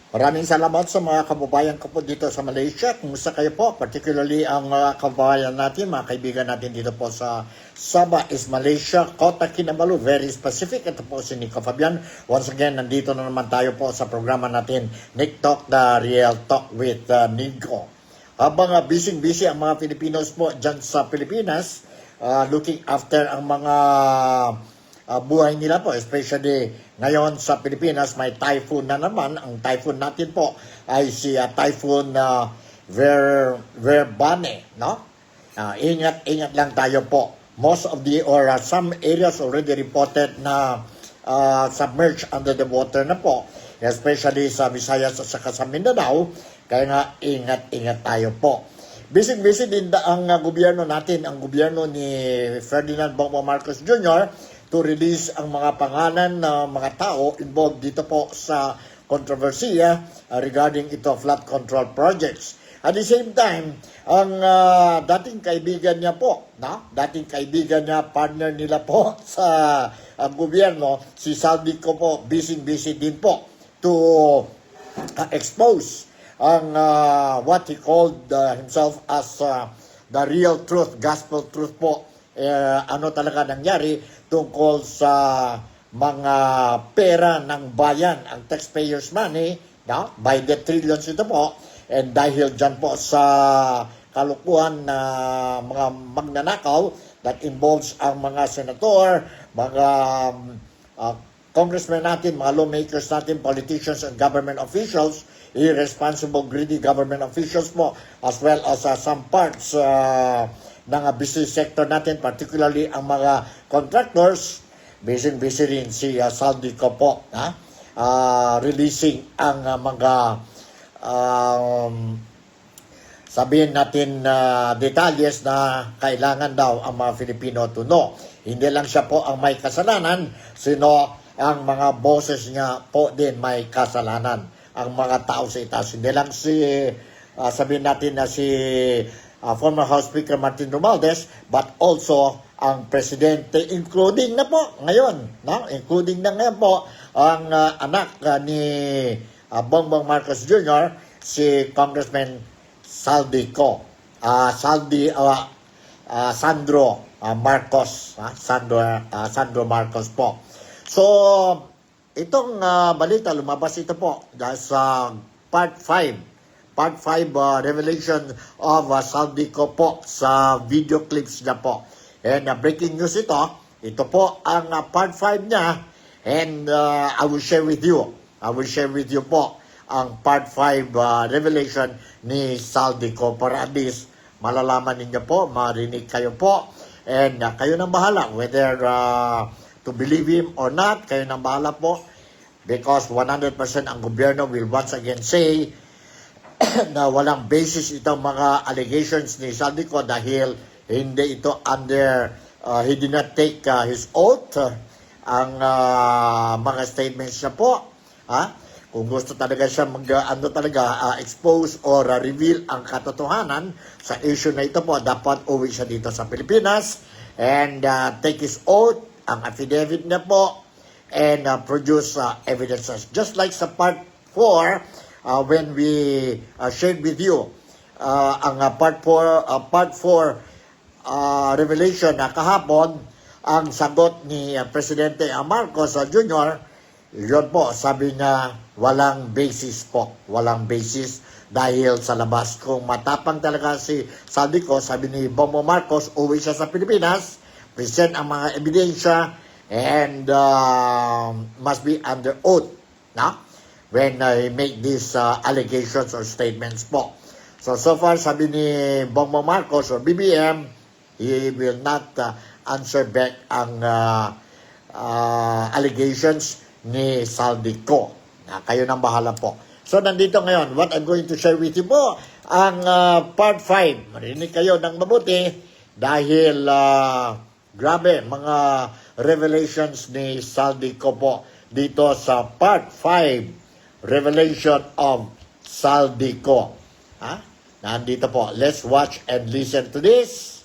Maraming salamat sa mga kababayan ko po dito sa Malaysia. Kumusta kayo po? Particularly ang mga kababayan natin, mga kaibigan natin dito po sa Sabah is Malaysia, Kota Kinabalu, very specific. Ito po si Nico Fabian. Once again, nandito na naman tayo po sa programa natin, Nick Talk, the Real Talk with Nico. Habang busy-busy ang mga Filipinos po dyan sa Pilipinas, looking after ang mga buhay nila po, especially ngayon sa Pilipinas, may typhoon na naman. Ang typhoon natin po ay si Typhoon Verbane, no? Ingat lang tayo po. Most of the, or some areas already reported na submerged under the water na po, especially sa Visayas at saka sa Mindanao. Kaya nga, ingat tayo po. Busy din ang gobyerno natin, ang gobyerno ni Ferdinand Bongbong Marcos Jr. to release ang mga pangalan ng mga tao involved dito po sa kontrobersiya regarding ito flood control projects. At the same time, ang dating kaibigan niya po, dating kaibigan niya, partner nila po sa gobyerno, si Saldico po, busy din po to expose ang what he called himself as the real truth, gospel truth po. Ano talaga nangyari tungkol sa mga pera ng bayan, ang taxpayers' money, by the trillions ito po, and dahil dyan po sa kalukuhan na mga magnanakaw that involves ang mga senator, mga congressmen natin, mga lawmakers natin, politicians and government officials, irresponsible, greedy government officials po, as well as some parts ng business sector natin, particularly ang mga contractors. Busy rin si Saldico po, releasing ang mga sabihin natin detalles na kailangan daw ang mga Filipino to know. Hindi lang siya po ang may kasalanan, sino ang mga bosses niya po din may kasalanan. Ang mga tao sa itaas, hindi lang si sabihin natin na si former House Speaker Martin Romualdez, but also ang presidente, including na po ngayon, including na ngayon po ang anak ni Bongbong Marcos Jr., si Congressman Saldico, Sandro Marcos, Sandro Marcos po. So, itong balita, lumabas ito po sa Part 5 revelation of Saldico po sa video clips niya po. And breaking news ito po ang Part 5 niya, and I will share with you po ang Part 5 revelation ni Saldico para at least malalaman ninyo po, marinig kayo po, and kayo nang bahala whether to believe him or not, kayo nang bahala po, because 100% ang gobyerno will once again say na walang basis itong mga allegations ni Saldico dahil hindi ito under, he did not take his oath, ang mga statements niya po. Kung gusto talaga siya expose or reveal ang katotohanan sa issue na ito po, dapat uwi siya dito sa Pilipinas and take his oath, ang affidavit niya po, and produce evidences. Just like sa Part 4, when we shared with you ang Part 4 revelation na kahapon, ang sagot ni Presidente Marcos Jr., yun po, sabi niya, walang basis po. Walang basis dahil sa labas. Kung matapang talaga si Saldico, sabi ni Bongbong Marcos, uwi siya sa Pilipinas, present ang mga ebidensya, and must be under oath when he make these allegations or statements po. So far, sabi ni Bongbong Marcos or BBM, he will not answer back ang allegations ni Saldico. Kayo nang bahala po. So, nandito ngayon, what I'm going to share with you po, ang Part 5. Marinig kayo ng mabuti dahil grabe, mga revelations ni Saldico po dito sa Part 5, Revelation of Saldico. Nandito po. Let's watch and listen to this.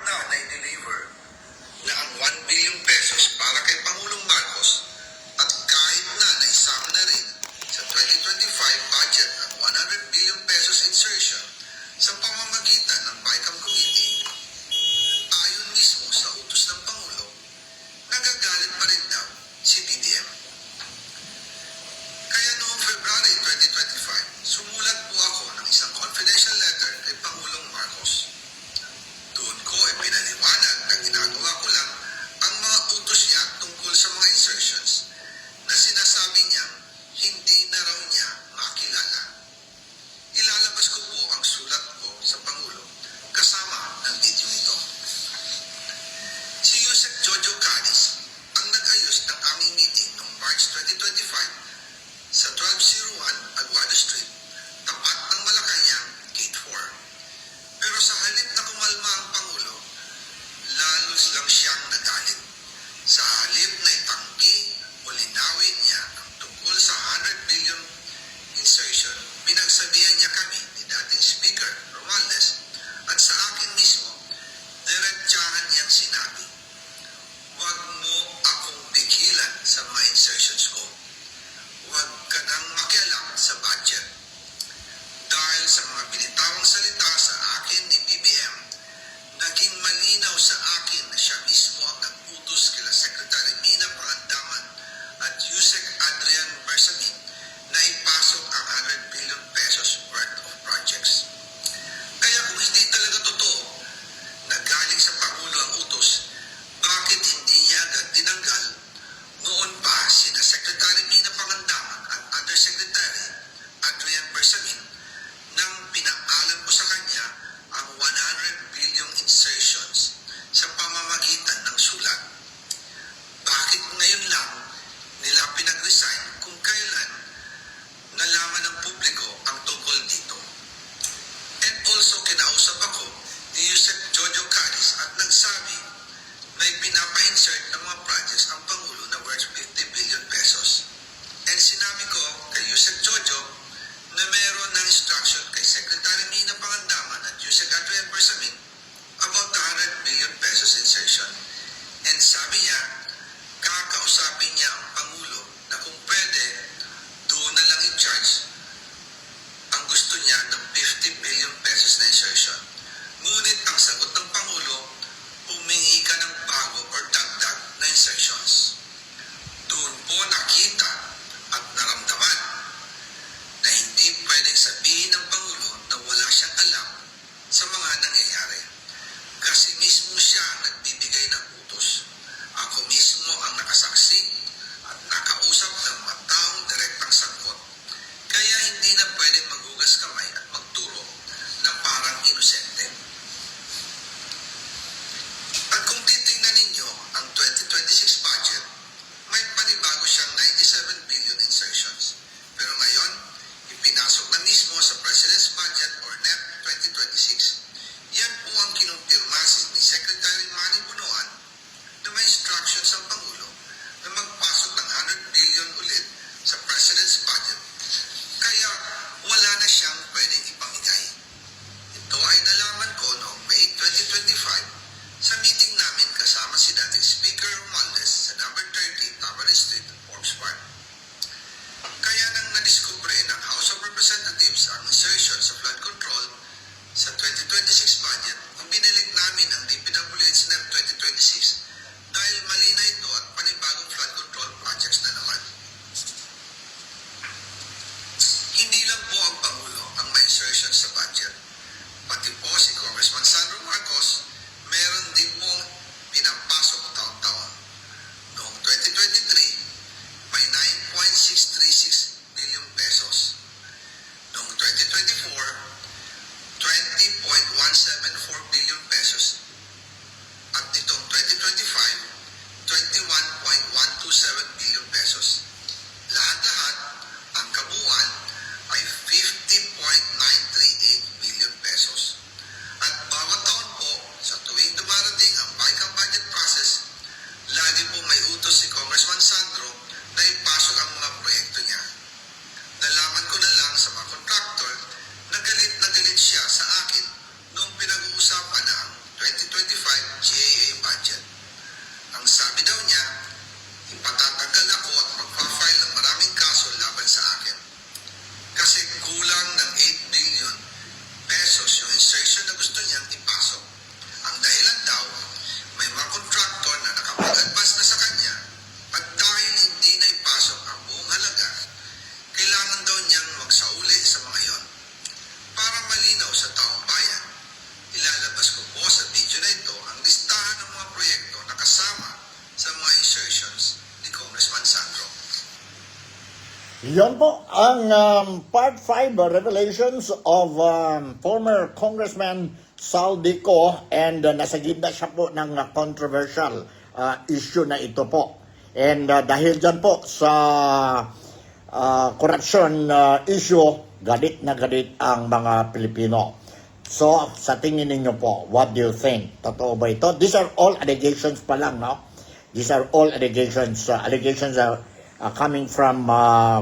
Now, na-deliver na ang 1 billion pesos para kay Pangulong Marcos at kahit na naisama na rin sa insertion sa pamamagitan ng BICAM Committee, ayon mismo sa utos ng Pangulo, nagagalit pa rin daw si BBM. Kaya noong February 2025, sumulat po ako ng isang confidential letter kay Pangulong Marcos. Doon ko ay pinaliwanag na ginagawa ko lang ang mga utos niya tungkol sa mga insertions na sinasabi niyang hindi na raw niya makilala. Ilalabas ko po ang sulat ko sa Pangulo kasama ng video ito. Si Yusek Jojo Cadiz ang nag-ayos ng aming meeting noong March 2025 sa 1201 Aguado Street, tapat ng Malacanang, Gate 4. Pero sa halip na kumalma ang Pangulo, lalos lang siyang nagalit. Sa halip na itanggi o linawin niya ang tungkol sa 100 billion insertion, pinagsabihan niya kami ni dating Speaker Romualdez at sa akin mismo, diretsahan niyang sinabi, "Huwag mo akong pigilan sa mga insertions ko. Huwag ka nang makialam sa budget." Dahil sa mga binitawang salita sa akin ni BBM, naging malinaw sa akin na siya mismo ang nag-utos kila Secretary Mina Pangandaman at Yusek Adrian Bersamin na ipasok ang 100 billion pesos worth of projects. Kaya kung hindi talaga totoo na galing sa Pangulo ang utos, bakit hindi niya agad tinanggal noon pa sina Secretary Mina Pangandaman at Undersecretary Adrian Bersamin nang pinaalam ko sa kanya ang 100 billion insertions sa pamamagitan ng sulat? Bakit ngayon lang nila pinag-resign kung kailan nalaman ng publiko ang tungkol dito? And also kinausap ako ni Yusek Jojo Cadiz at nagsabi may pinapa-insert Yan po ang Part 5 revelations of former Congressman Saldico and nasa gitna siya po ng controversial issue na ito po. And dahil dyan po sa corruption issue, galit na galit ang mga Pilipino. So, sa tingin ninyo po, what do you think? Totoo ba ito? These are all allegations pa lang, no? These are all allegations. Allegations are coming from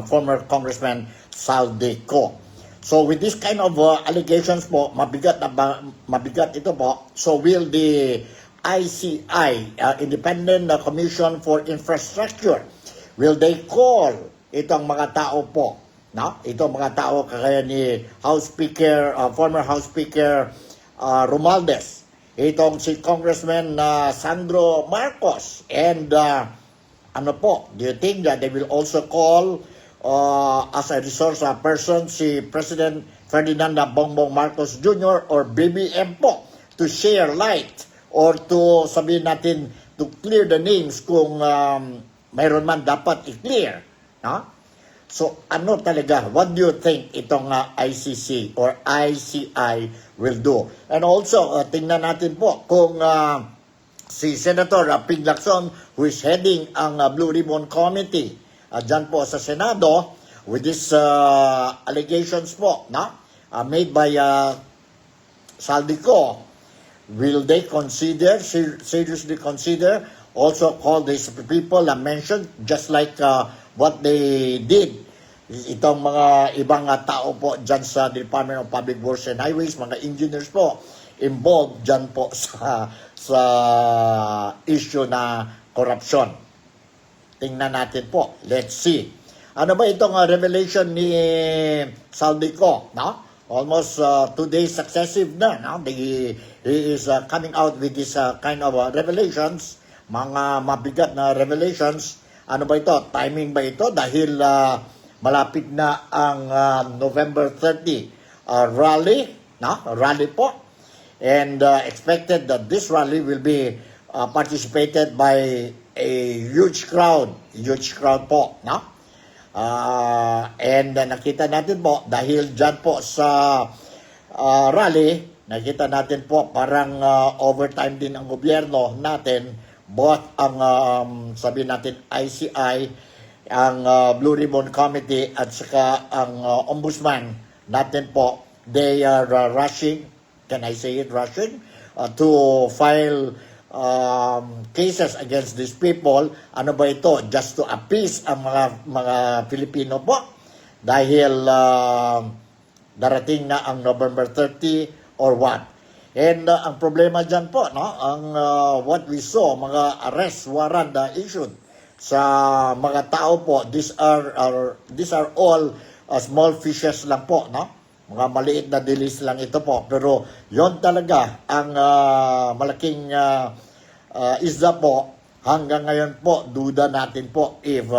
former Congressman Saldico. So with this kind of allegations po, mabigat ito po. So will the ICI, Independent Commission for Infrastructure, will they call itong mga tao po, no? Itong mga tao kagaya ni House Speaker, former House Speaker Romualdez, itong si Congressman Sandro Marcos, and ano po, do you think that they will also call as a resource person si President Ferdinand Bongbong Marcos Jr. or BBM po to share light or to sabihin natin to clear the names kung mayroon man dapat i-clear, no? So ano talaga, what do you think itong ICC or ICI will do? And also, tingnan natin po kung si Senator Ping Lacson, who is heading ang Blue Ribbon Committee dyan po sa Senado with these allegations po, no? Made by Saldico, will they consider, seriously consider, also call these people mentioned just like what they did itong mga ibang tao po dyan sa Department of Public Works and Highways, mga engineers po, involved dyan po sa issue na corruption. Tingnan natin po. Let's see. Ano ba itong revelation ni Saldico? No? Almost 2 days successive na. No? He is coming out with this kind of revelations. Mga mabigat na revelations. Ano ba ito? Timing ba ito? Dahil malapit na ang November 30 rally. No? Rally po. And expected that this rally will be participated by a huge crowd po, no? And nakita natin po, dahil dyan po sa rally, nakita natin po parang overtime din ang gobyerno natin, both ang sabihin natin ICI, ang Blue Ribbon Committee at saka ang Ombudsman natin po, they are rushing, can I say it, Russian, to file cases against these people. Ano ba ito? Just to appease ang mga Pilipino po. Dahil darating na ang November 30 or what. And ang problema dyan po, no? Ang what we saw, mga arrest warrant issued sa mga tao po, these are all small fishes lang po, no? Mga maliit na dilis lang ito po. Pero yon talaga ang malaking isda po. Hanggang ngayon po, duda natin po if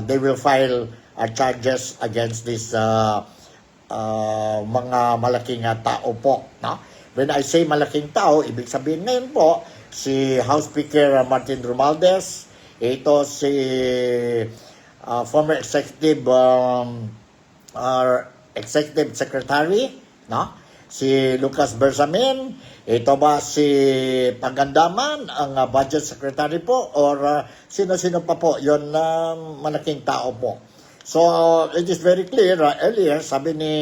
they will file charges against this mga malaking tao po. No? When I say malaking tao, ibig sabihin ngayon po, si House Speaker Martin Romualdez, ito si former Executive Secretary, no? Si Lucas Bersamin, ito ba si Pagandaman, ang Budget Secretary po, or sino-sino pa po, yon malaking tao po. So, it is very clear, earlier, sabi ni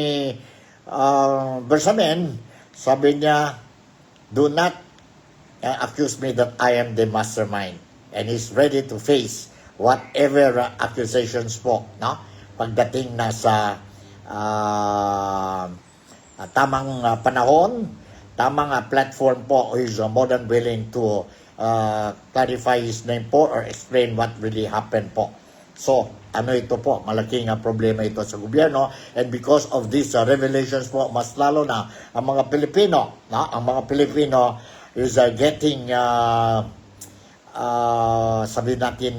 Bersamin, sabi niya, do not accuse me that I am the mastermind. And he's ready to face whatever accusations po, no? Pagdating na sa tamang panahon, tamang platform po, is more than willing to clarify his name po or explain what really happened po. So, ano ito po, malaking problema ito sa gobyerno, and because of these revelations po, mas lalo na ang mga Pilipino, no? Ang mga Pilipino is getting sabihin natin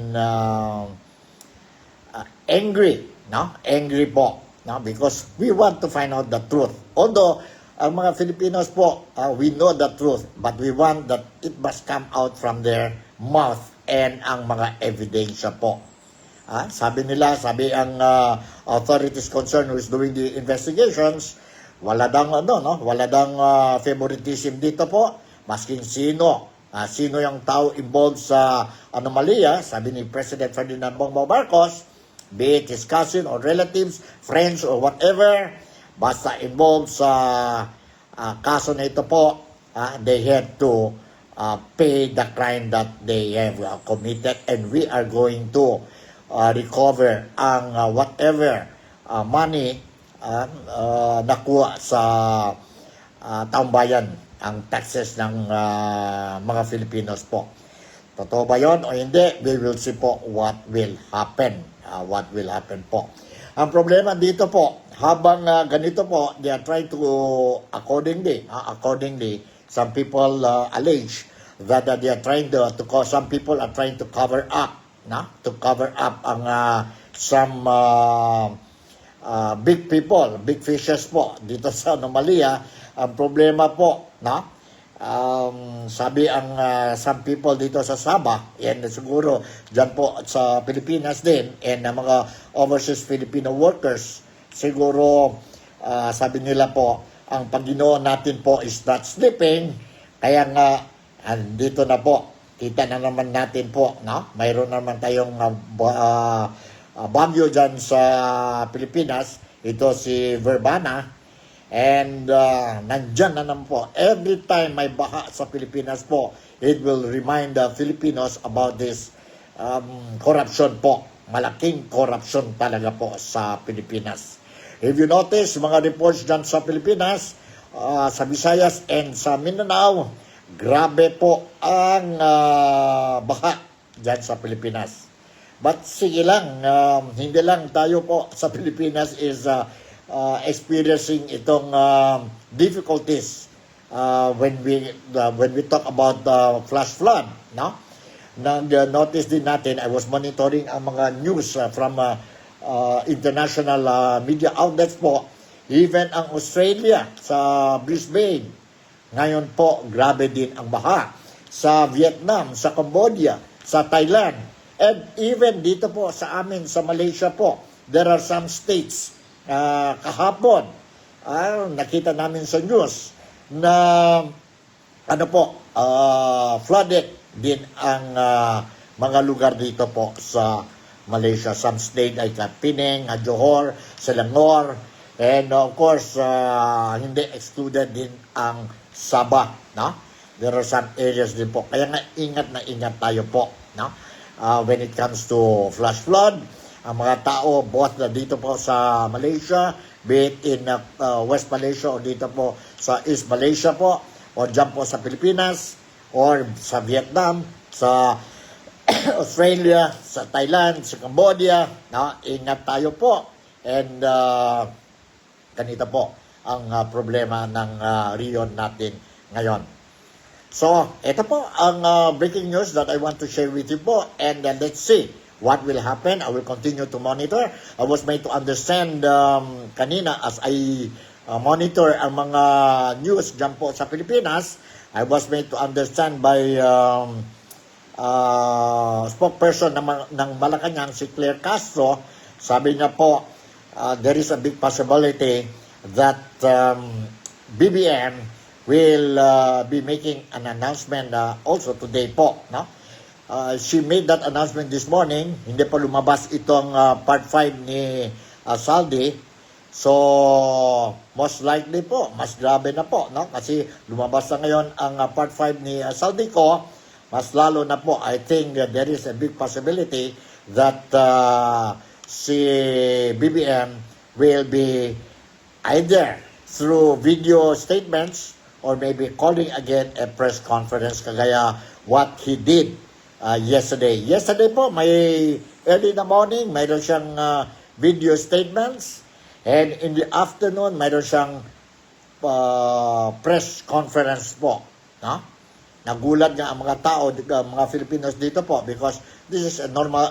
angry, no? Angry po, no? Because we want to find out the truth. Although ang mga Filipinos po, we know the truth, but we want that it must come out from their mouth and ang mga ebidensya po. Sabi ang authorities concerned who is doing the investigations, wala dang favoritism dito po, masking sino yung tao involved sa anomalya, sabi ni President Ferdinand Bongbong Marcos, be it his cousin or relatives, friends or whatever, basta involved sa kaso na ito po, they have to pay the crime that they have committed, and we are going to recover ang whatever money nakuha sa taong bayan, ang taxes ng mga Filipinos po. Totoo ba yun o hindi? We will see po what will happen. Po. Ang problema dito po, habang ganito po, they are trying to accordingly, some people allege that they are trying to some people are trying to cover up, ang some big people, big fishes po dito sa anomalya. Ang problema po, sabi ang some people dito sa Sabah, and siguro dyan po sa Pilipinas din, and mga overseas Filipino workers, siguro sabi nila po, ang Panginoon natin po is not sleeping, kaya nga dito na po, kita na naman natin po, mayroon naman tayong bagyo dyan sa Pilipinas, ito si Verbana. And nandyan na naman po. Every time may baha sa Pilipinas po, it will remind the Filipinos about this corruption po. Malaking corruption talaga po sa Pilipinas. If you notice, mga reports dyan sa Pilipinas, sa Visayas and sa Mindanao, grabe po ang baha dyan sa Pilipinas. But sige lang, hindi lang tayo po sa Pilipinas is experiencing itong difficulties when we talk about flash flood, notice din natin, I was monitoring ang mga news from international media outlets po, even ang Australia sa Brisbane ngayon po, grabe din ang baha sa Vietnam, sa Cambodia, sa Thailand, and even dito po sa amin sa Malaysia po, there are some states kahapon, nakita namin sa news na flooded din ang mga lugar dito po sa Malaysia. Some state like Penang, Johor, Selangor, and of course, hindi excluded din ang Sabah. There are some areas din po. Kaya nga, ingat tayo po. When it comes to flash flood, ang mga tao, both dito po sa Malaysia, be it in West Malaysia o dito po sa East Malaysia po, o dyan po sa Pilipinas, or sa Vietnam, sa Australia, sa Thailand, sa Cambodia, ingat tayo po. And ganito po ang problema ng riyon natin ngayon. So, ito po ang breaking news that I want to share with you po, and let's see what will happen. I will continue to monitor. I was made to understand kanina as I monitor ang mga news dyan po sa Pilipinas. I was made to understand by spokesperson ng Malacanang, si Claire Castro. Sabi niya po, there is a big possibility that BBM will be making an announcement also today po, she made that announcement this morning. Hindi pa lumabas itong part 5 ni Saldi. So, most likely po, mas grabe na po, kasi lumabas na ngayon ang part 5 ni Saldi ko. Mas lalo na po, I think there is a big possibility that si BBM will be either through video statements or maybe calling again a press conference kagaya what he did yesterday. Yesterday po, may early in the morning, mayroon siyang video statements, and in the afternoon, mayroon siyang press conference po. Nagulat nga ang mga tao, mga Filipinos dito po, because this is a normal,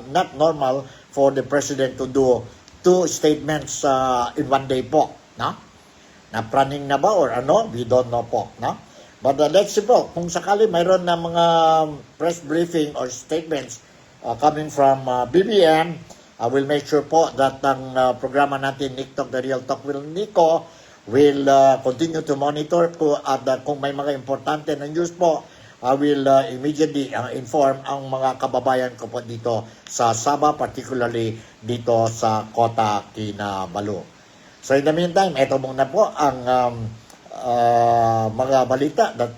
not normal for the president to do 2 statements in one day po. Na-planning na ba or ano? We don't know po. But let's see po, kung sakali mayroon na mga press briefing or statements coming from BBM. I will make sure po that ang programa natin, Nick Talk, The Real Talk with Nico, will continue to monitor po at kung may mga importante na news po, I will immediately inform ang mga kababayan ko po dito sa Sabah, particularly dito sa Kota Kinabalu. So in the meantime, ito muna po ang mga balita that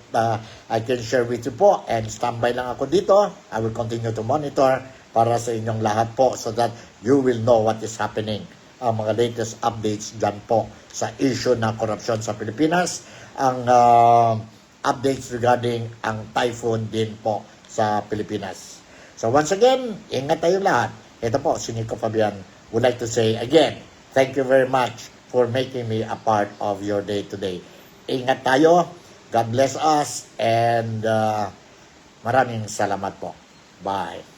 I can share with you po, and standby lang ako dito. I will continue to monitor para sa inyong lahat po so that you will know what is happening. Ang mga latest updates dyan po sa issue na korupsyon sa Pilipinas, ang updates regarding ang typhoon din po sa Pilipinas. So once again, ingat tayo lahat. Ito po, si Nico Fabian would like to say again, thank you very much for making me a part of your day today. Ingat tayo, God bless us, and maraming salamat po. Bye.